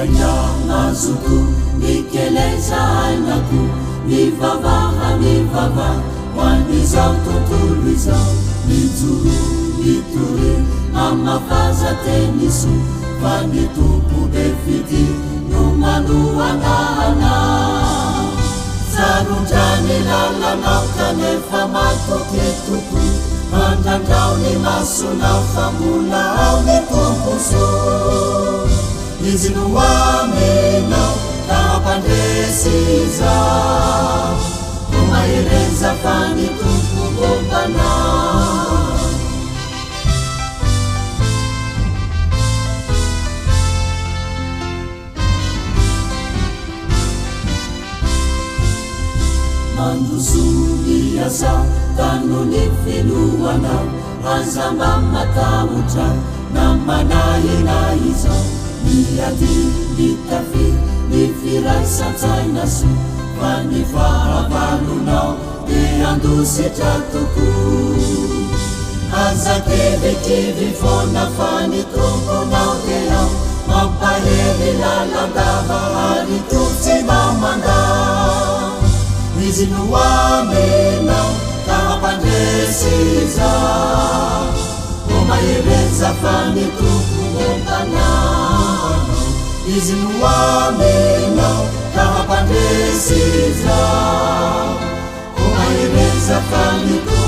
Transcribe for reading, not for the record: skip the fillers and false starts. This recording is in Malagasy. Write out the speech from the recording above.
mazoto mikeleza ainako mivava hoan'izao tontolo izao mijoro mitory amafazateniso fa ny tompo be fity no manohanahana sarondrany lalanao kanefa matoky tompo mandrandrao ny masonao fa mbola ao ny tomposo izy no aminao ka hampandresy izao no mahereza fa ny tompo bombanao mandroso ny asa tano ny filoanao azamba matahotra na manahina izao miady mitafi ny firaisan-tsaina so fa ny fahavalonao de andositra tokoa aza kevekivi fona fa ny tomponao de ao mampahery lalandava ary totsy mamandao izy no amenao ka hampandresy izao o mahereza fa ny tompo bombanao izy no amenao ka hampandresy izao o mahereza fa ny tompo